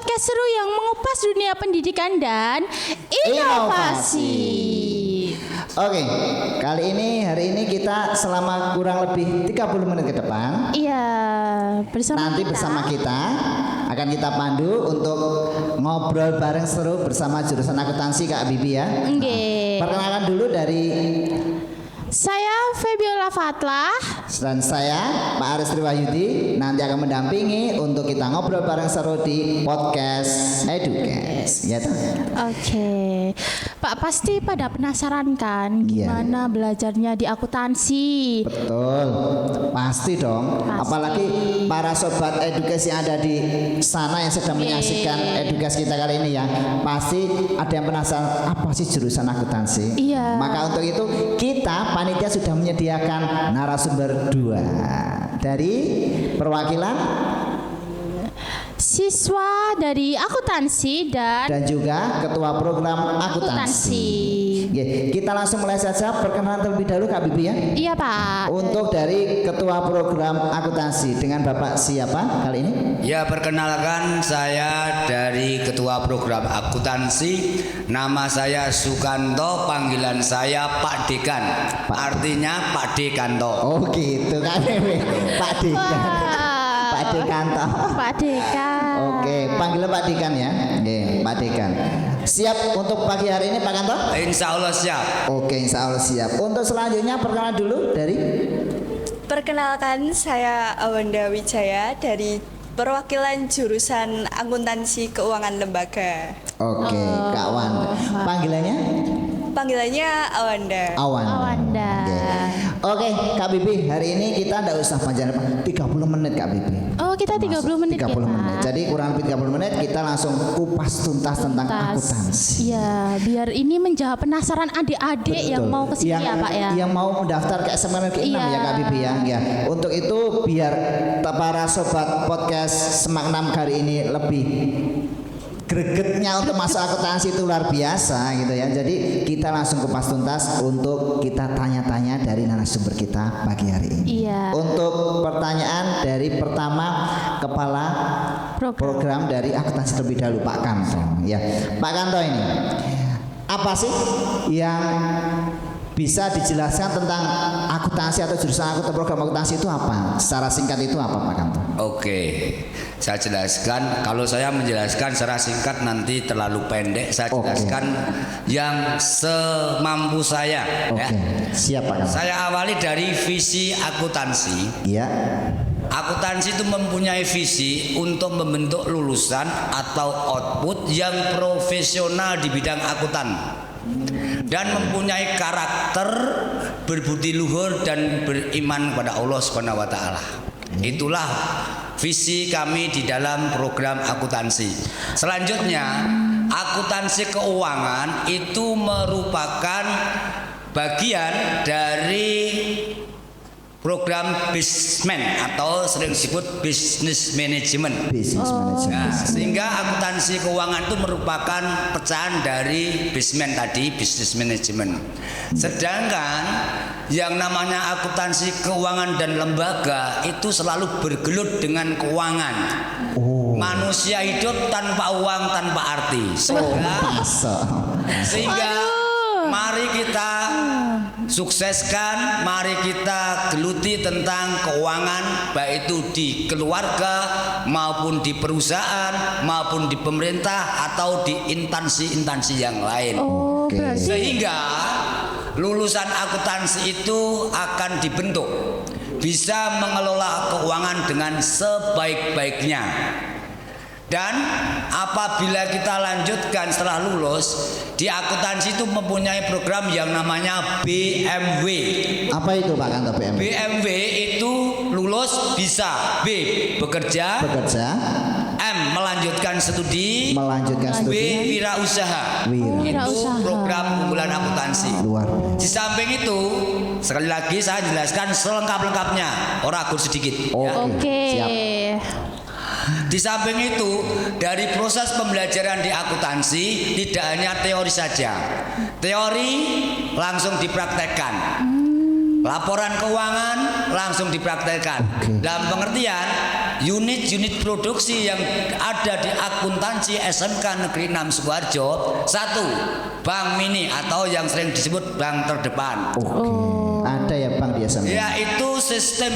podcast seru yang mengupas dunia pendidikan dan inovasi. Oke, hari ini kita selama kurang lebih 30 menit ke depan. Iya, bersama kita akan kita pandu untuk ngobrol bareng seru bersama jurusan akuntansi Kak Bibi ya. Nggih. Perkenalkan dulu dari saya Febiola Fatlah dan saya Pak Aris Triwahyudi nanti akan mendampingi untuk kita ngobrol bareng seru di podcast Edukes. Ya toh? Oke. Pak pasti pada penasaran kan gimana belajarnya di akuntansi? Betul, pasti dong. Pasti. Apalagi para sobat Edukes yang ada di sana yang sedang menyaksikan Edukes kita kali ini ya, pasti ada yang penasaran apa sih jurusan akuntansi. Iya. Maka untuk itu kita panitia sudah menyediakan narasumber 2 dari perwakilan siswa dari akuntansi dan juga ketua program akuntansi. Kita langsung mulai saja, perkenalan terlebih dahulu Kak Bibi ya. Iya Pak. Untuk dari ketua program akuntansi dengan Bapak siapa kali ini? Ya, perkenalkan saya dari ketua program akuntansi. Nama saya Sukanto, panggilan saya Pak Dekan. Artinya Pak Dekanto. Oh gitu kan Pak Dekan. Pak Dekanto. Pak Dekan. Oke, panggilan Pak Dekan ya. Oke, Pak Dekan. Siap untuk pagi hari ini Pak Kanto? Insya Allah siap. Oke, insya Allah siap. Untuk selanjutnya perkenalan dulu dari Perkenalkan, saya Awanda Wijaya dari perwakilan jurusan akuntansi keuangan lembaga. Oke, Kak Wanda. Panggilannya? Panggilannya Awanda. Awanda. Oke, Kak Bibi, hari ini kita tidak usah panjang 30 menit Kak Bibi. Oh, kita 30 menit 30 ya, Pak? menit. Jadi kurang lebih 30 menit kita langsung kupas tuntas tentang akuntansi. Iya, biar ini menjawab penasaran adik-adik yang mau ke sini ya, Pak ya. Yang mau mendaftar ke SMK ke-6 ya Kak Bibi ya. Untuk itu biar para sobat podcast Semak 6 kali ini lebih gregetnya untuk masuk akuntansi itu luar biasa gitu ya. Jadi kita langsung kupas tuntas untuk kita tanya-tanya dari narasumber kita pagi hari ini. Iya. Untuk pertanyaan dari pertama kepala program dari akuntansi terlebih dahulu Pak Kanto ya. Pak Kanto ini apa sih yang bisa dijelaskan tentang akuntansi atau jurusan program akuntansi itu apa? Secara singkat itu apa Pak Kanto? Oke, saya jelaskan. Kalau saya menjelaskan secara singkat nanti terlalu pendek. Saya jelaskan yang semampu saya. Oke, siap Pak Kanto. Saya awali dari visi akuntansi. Iya. Akuntansi itu mempunyai visi untuk membentuk lulusan atau output yang profesional di bidang akuntan dan mempunyai karakter berbudi luhur dan beriman kepada Allah Subhanahu wa taala. Itulah visi kami di dalam program akuntansi. Selanjutnya, akuntansi keuangan itu merupakan bagian dari program BISMAN atau sering disebut business management. Nah, sehingga akuntansi keuangan itu merupakan pecahan dari BISMAN tadi, business management. Sedangkan yang namanya akuntansi keuangan dan lembaga itu selalu bergelut dengan keuangan. Manusia hidup tanpa uang, tanpa arti. Sehingga mari kita sukseskan, mari kita geluti tentang keuangan, baik itu di keluarga maupun di perusahaan maupun di pemerintah atau di instansi-instansi yang lain. Sehingga lulusan akuntansi itu akan dibentuk bisa mengelola keuangan dengan sebaik-baiknya. Dan apabila kita lanjutkan setelah lulus, di akuntansi itu mempunyai program yang namanya BMW. Apa itu Pak Kanto BMW? BMW itu lulus bisa B bekerja, M melanjutkan studi, B wirausaha. Itu program unggulan akuntansi. Di samping itu, sekali lagi saya jelaskan selengkap-lengkapnya, ora gur sedikit. Siap. Di samping itu, dari proses pembelajaran di akuntansi tidak hanya teori saja. Teori langsung dipraktekkan. Laporan keuangan langsung dipraktekkan. Dalam pengertian unit-unit produksi yang ada di akuntansi SMK Negeri 6 Sukoharjo. 1. Bank mini atau yang sering disebut bank terdepan. Ada ya Bang di SMK? Yaitu sistem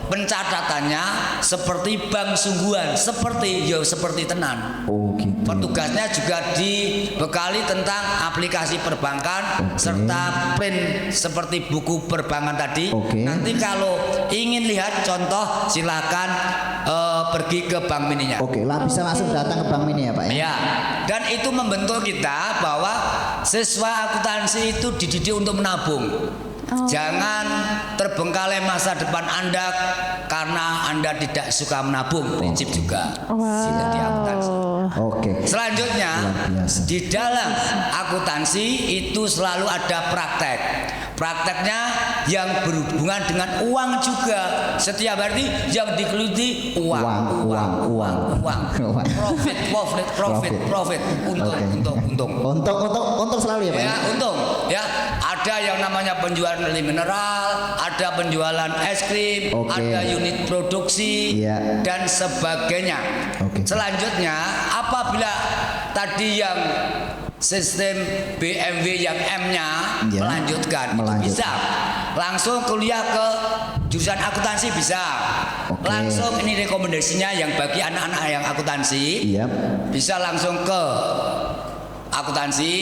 pencatatannya seperti bank sungguhan, seperti tenan. Oh gitu. Petugasnya juga dibekali tentang aplikasi perbankan serta print seperti buku perbankan tadi. Nanti kalau ingin lihat contoh silakan pergi ke bank mininya. Lah bisa langsung datang ke bank mini ya Pak ya? Ya, dan itu membentuk kita bahwa siswa akuntansi itu dididik untuk menabung. Jangan terbengkalai masa depan Anda karena Anda tidak suka menabung. Prinsip juga. Di akuntansi. Selanjutnya di dalam akuntansi itu selalu ada praktek. Prakteknya yang berhubungan dengan uang juga. Setiap hari yang digeluti uang. Profit. Untung selalu ya Pak? Ya, untung. Ya, ada yang namanya penjualan mineral, ada penjualan es krim, ada unit produksi dan sebagainya. Selanjutnya, apabila tadi yang sistem BMW yang M-nya melanjutkan, bisa langsung kuliah ke jurusan akuntansi bisa. Langsung ini rekomendasinya yang bagi anak-anak yang akuntansi bisa langsung ke akuntansi,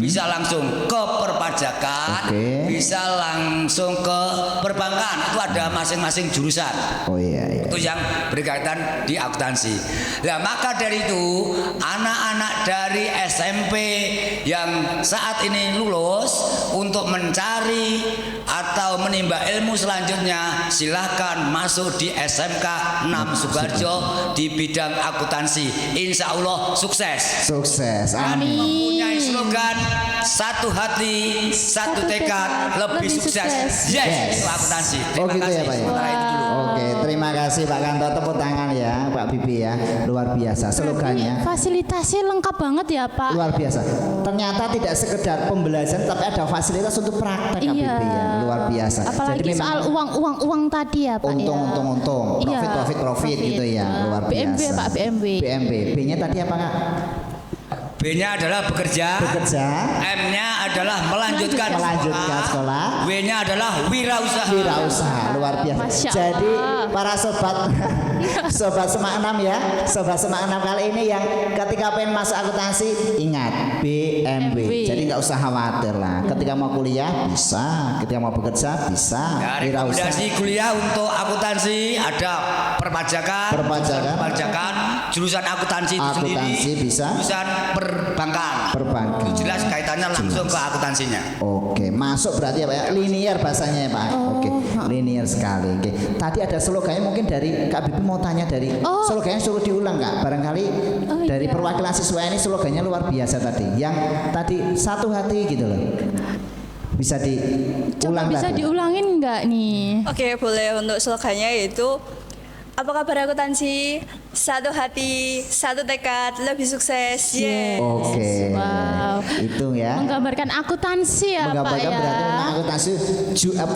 bisa langsung ke perpajakan, bisa langsung ke perbankan. Itu ada masing-masing jurusan. Itu yang berkaitan di akuntansi. Nah, maka dari itu anak-anak dari SMP yang saat ini lulus untuk mencari atau menimba ilmu selanjutnya silahkan masuk di SMK 6 Sukoharjo di bidang akuntansi. Insya Allah sukses. Amin. Mempunyai slogan satu hati, satu tekad, lebih sukses. Yes, itu akuntansi. Terima kasih. Ya Pak ya? Terima kasih Pak Kanto, tepuk tangan ya Pak Bibi ya, luar biasa slogannya. Fasilitasnya lengkap banget ya Pak. Luar biasa. Ternyata tidak sekedar pembelajaran tapi ada fasilitas untuk praktek Pak Bibi ya, luar biasa. Apalagi jadi soal uang tadi ya Pak. Untung, profit gitu ya, luar biasa. BMB Pak, BMB. B-nya tadi apa Kak? B-nya adalah bekerja. M-nya adalah melanjutkan sekolah. W-nya adalah wirausaha. Luar biasa. Jadi para sobat Semak 6 ya, sobat Semak 6 kali ini yang ketika pengen masuk akuntansi ingat BMB. Jadi nggak usah khawatir lah. Ketika mau kuliah bisa, ketika mau bekerja bisa. Rekomendasi kuliah untuk akuntansi ada perpajakan, jurusan akuntansi itu sendiri, bisa. Jurusan perbankan. Itu jelas kaitannya langsung ke akuntansinya. Masuk berarti ya Pak ya, linear bahasanya ya Pak. Linear sekali. Tadi ada slogannya mungkin dari Kak Bibi mau tanya dari slogannya suruh diulang Kak. Barangkali dari perwakilan siswa ini slogannya luar biasa tadi. Yang tadi satu hati gitu loh. Bisa diulang. Bisa diulangin nggak nih? Boleh. Untuk slogannya yaitu apa kabar akuntansi? Satu hati, satu tekad, lebih sukses. Yes. Wow. Itu ya. Menggambarkan akuntansi ya Pak ya. Berarti memang akuntansi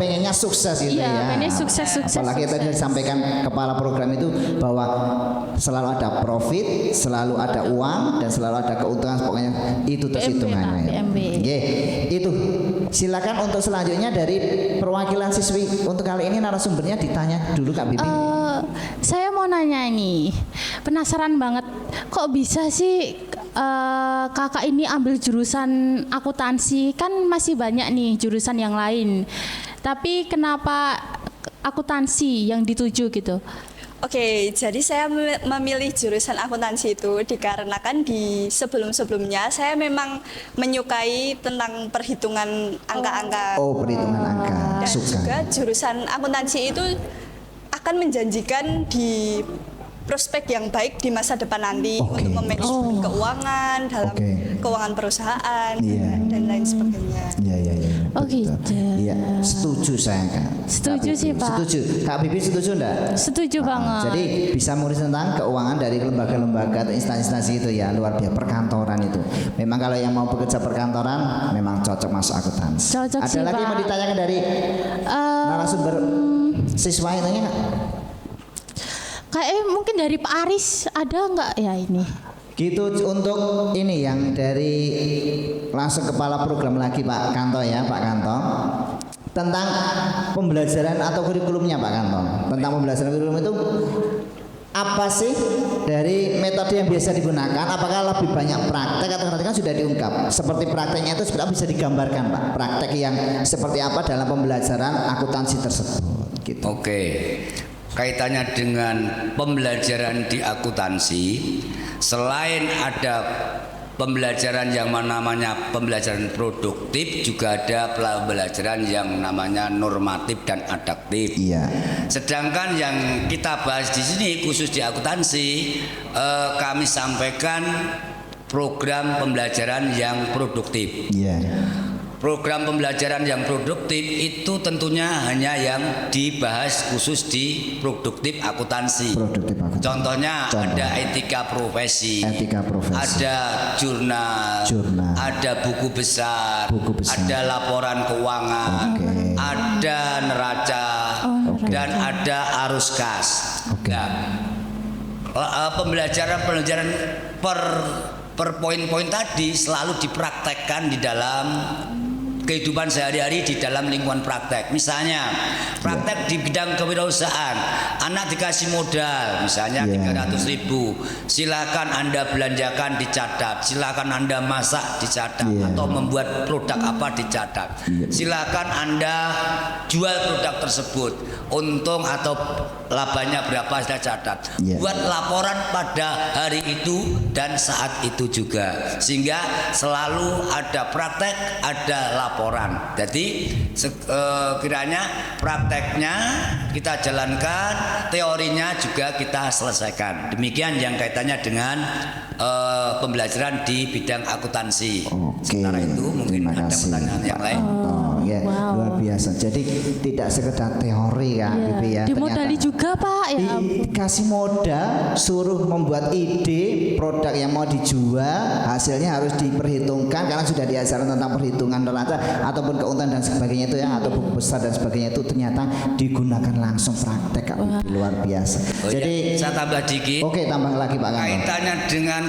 pengennya sukses gitu ya. Pengennya sukses. Apalagi tadi disampaikan kepala program itu bahwa selalu ada profit, selalu ada uang dan selalu ada keuntungan, pokoknya itu terus hitungannya. Itu. Silakan untuk selanjutnya dari perwakilan siswi untuk kali ini narasumbernya ditanya dulu Kak Bibi. Saya mau nanya nih, penasaran banget, kok bisa sih kakak ini ambil jurusan akuntansi? Kan masih banyak nih jurusan yang lain, tapi kenapa akuntansi yang dituju gitu? Jadi saya memilih jurusan akuntansi itu dikarenakan di sebelum-sebelumnya saya memang menyukai tentang perhitungan angka-angka. Perhitungan angka. Dan juga jurusan akuntansi itu akan menjanjikan di prospek yang baik di masa depan nanti untuk memanajemen keuangan dalam keuangan perusahaan dan lain sebagainya. Iya, setuju saya Kak. Setuju sih Pak. Setuju. Kak Bibi setuju enggak? Setuju banget. Jadi bisa ngurusin tentang keuangan dari lembaga-lembaga atau instansi-instansi itu ya, luar biasa, perkantoran itu. Memang kalau yang mau bekerja perkantoran memang cocok masuk akuntansi. Ada lagi yang mau ditanyakan dari narasumber siswa itu Kak? Kayak mungkin dari Pak Aris ada nggak ya ini? Gitu untuk ini yang dari langsung kepala program lagi Pak Kanto ya, Pak Kanto. Tentang pembelajaran atau kurikulumnya Pak Kanto. Tentang pembelajaran kurikulum itu apa sih dari metode yang biasa digunakan? Apakah lebih banyak praktek atau nanti kan sudah diungkap? Seperti prakteknya itu sebenarnya bisa digambarkan Pak. Praktek yang seperti apa dalam pembelajaran akuntansi tersebut gitu. Oke. Kaitannya dengan pembelajaran di akuntansi, selain ada pembelajaran yang namanya pembelajaran produktif, juga ada pembelajaran yang namanya normatif dan adaptif. Iya. Sedangkan yang kita bahas di sini khusus di akuntansi, kami sampaikan program pembelajaran yang produktif. Iya. Program pembelajaran yang produktif itu tentunya hanya yang dibahas khusus di produktif akuntansi. Produktif akuntansi. Contohnya Contoh. ada etika profesi, Etika profesi. ada jurnal, ada buku besar, ada laporan keuangan, ada neraca, dan ada arus kas. Nah, pembelajaran per poin-poin tadi selalu dipraktekkan di dalam kehidupan sehari-hari di dalam lingkungan praktek. Misalnya praktek di bidang kewirausahaan, anak dikasih modal misalnya 300.000, silakan Anda belanjakan dicatat, silakan Anda masak dicatat, atau membuat produk apa dicatat, silakan Anda jual produk tersebut, untung atau labanya berapa sudah catat, buat laporan pada hari itu dan saat itu juga, sehingga selalu ada praktek, ada laporan. Jadi kiranya prakteknya kita jalankan, teorinya juga kita selesaikan. Demikian yang kaitannya dengan pembelajaran di bidang akuntansi. Sementara itu mungkin ada pertanyaan yang lain. Ya, luar biasa. Jadi tidak sekedar teori kan, Bibi ya. Dimodali juga Pak ya. Dikasih modal, suruh membuat ide produk yang mau dijual, hasilnya harus diperhitungkan karena sudah diajarkan tentang perhitungan neraca ataupun keuntungan dan sebagainya itu ya, atau buku besar dan sebagainya itu ternyata digunakan langsung praktek Kak Bibi. Luar biasa. Jadi saya tambah dikit. Oke, tambah lagi Pak Kanto. Kaitannya dengan